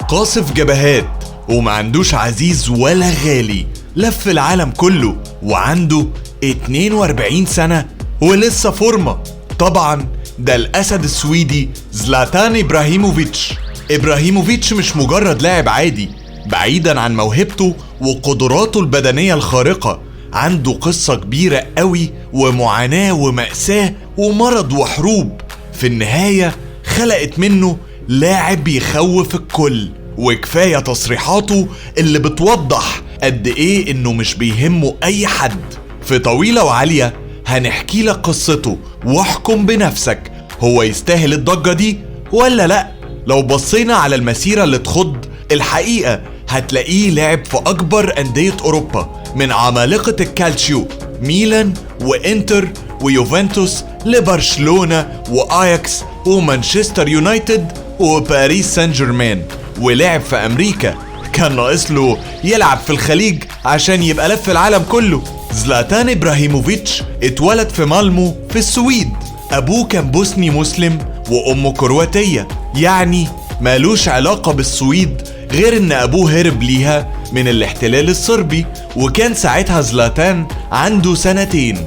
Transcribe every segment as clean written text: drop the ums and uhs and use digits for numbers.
قاصف جبهات وما عندوش عزيز ولا غالي، لف العالم كله وعنده 42 سنة ولسه فورمة. طبعا ده الأسد السويدي زلاتان إبراهيموفيتش. إبراهيموفيتش مش مجرد لاعب عادي، بعيدا عن موهبته وقدراته البدنية الخارقة، عنده قصة كبيرة قوي ومعاناة ومأساة ومرض وحروب. في النهاية خلقت منه لاعب يخوف الكل، وكفاية تصريحاته اللي بتوضح قد ايه انه مش بيهمه اي حد. في طويلة وعالية هنحكي لك قصته واحكم بنفسك، هو يستاهل الضجة دي ولا لا؟ لو بصينا على المسيرة اللي تخض، الحقيقة هتلاقيه لعب في أكبر أندية أوروبا، من عمالقة الكالتشيو ميلان وإنتر ويوفنتوس لبرشلونة وآياكس ومانشستر يونايتد وباريس سان جيرمان، ولعب في أمريكا. كان ناقص له يلعب في الخليج عشان يبقى لف العالم كله. زلاتان إبراهيموفيتش اتولد في مالمو في السويد. أبوه كان بوسني مسلم وأمه كرواتية، يعني مالوش علاقة بالسويد غير إن أبوه هرب ليها من الاحتلال الصربي، وكان ساعتها زلاتان عنده 2 سنين.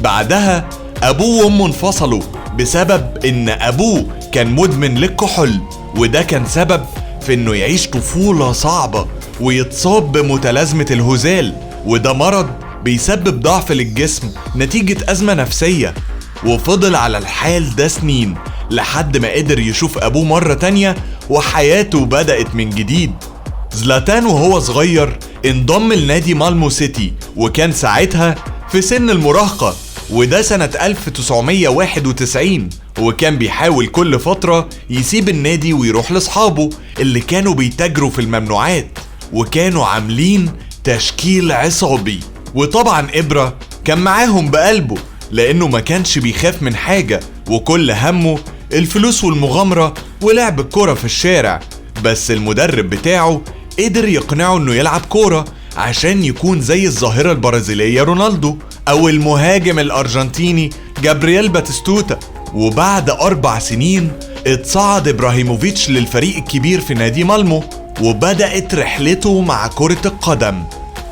بعدها أبوه وأمه انفصلوا بسبب إن أبوه كان مدمن للكحول، وده كان سبب في إنه يعيش طفولة صعبة ويتصاب بمتلازمة الهزال، وده مرض بيسبب ضعف للجسم نتيجة أزمة نفسية. وفضل على الحال ده سنين لحد ما قدر يشوف أبوه مرة تانية وحياته بدأت من جديد. زلاتان وهو صغير انضم لنادي مالمو سيتي، وكان ساعتها في سن المراهقة، وده سنة 1991. وكان بيحاول كل فترة يسيب النادي ويروح لأصحابه اللي كانوا بيتاجروا في الممنوعات، وكانوا عاملين تشكيل عصابي. وطبعا إبرة كان معاهم بقلبه، لأنه ما كانش بيخاف من حاجة، وكل همه الفلوس والمغامرة ولعب الكرة في الشارع. بس المدرب بتاعه قدر يقنعه انه يلعب كورة عشان يكون زي الظاهرة البرازيلية رونالدو او المهاجم الارجنتيني جابرييل باتيستوتا. وبعد 4 سنين اتصعد إبراهيموفيتش للفريق الكبير في نادي مالمو، وبدأت رحلته مع كرة القدم.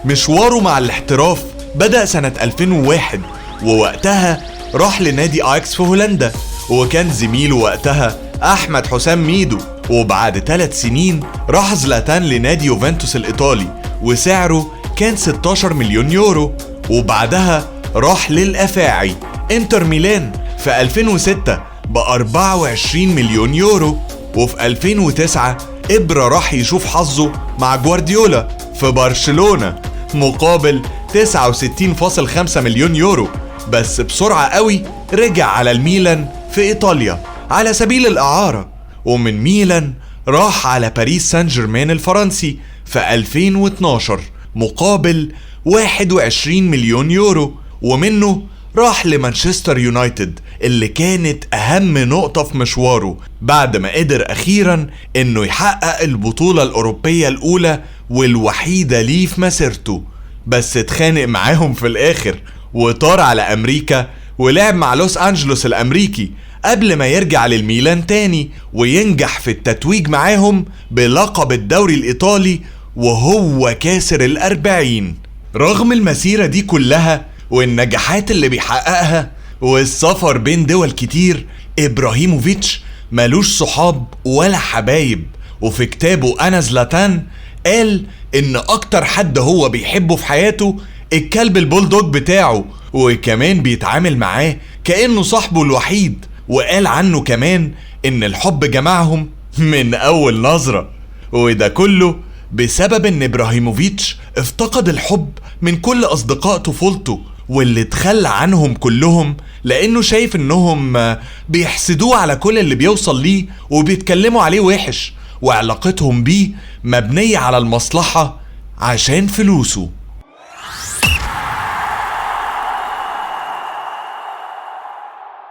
مشواره مع الاحتراف بدأ سنة 2001، ووقتها راح لنادي آياكس في هولندا، وكان زميله وقتها أحمد حسام ميدو. وبعد 3 سنين راح زلاتان لنادي يوفنتوس الإيطالي، وسعره كان 16 مليون يورو. وبعدها راح للأفاعي إنتر ميلان في 2006 ب24 مليون يورو. وفي 2009 إبرة راح يشوف حظه مع جوارديولا في برشلونة مقابل 69.5 مليون يورو، بس بسرعة قوي رجع على الميلان في إيطاليا على سبيل الإعارة. ومن ميلان راح على باريس سان جيرمان الفرنسي في 2012 مقابل 21 مليون يورو، ومنه راح لمانشستر يونايتد اللي كانت أهم نقطة في مشواره، بعد ما قدر أخيرا إنه يحقق البطولة الأوروبية الأولى والوحيدة ليه في مسيرته. بس اتخانق معاهم في الآخر وطار على أمريكا، ولعب مع لوس أنجلوس الأمريكي قبل ما يرجع للميلان تاني وينجح في التتويج معاهم بلقب الدوري الإيطالي وهو كاسر 40. رغم المسيرة دي كلها والنجاحات اللي بيحققها والسفر بين دول كتير، إبراهيموفيتش ملوش صحاب ولا حبايب. وفي كتابه أنا زلاتان قال إن أكتر حد هو بيحبه في حياته الكلب البولدوج بتاعه، وكمان بيتعامل معاه كأنه صاحبه الوحيد. وقال عنه كمان إن الحب جمعهم من أول نظرة، وده كله بسبب إن إبراهيموفيتش افتقد الحب من كل أصدقاء طفولته، واللي تخلى عنهم كلهم لأنه شايف إنهم بيحسدوه على كل اللي بيوصل ليه وبيتكلموا عليه وحش، وعلاقتهم بيه مبنية على المصلحة عشان فلوسه.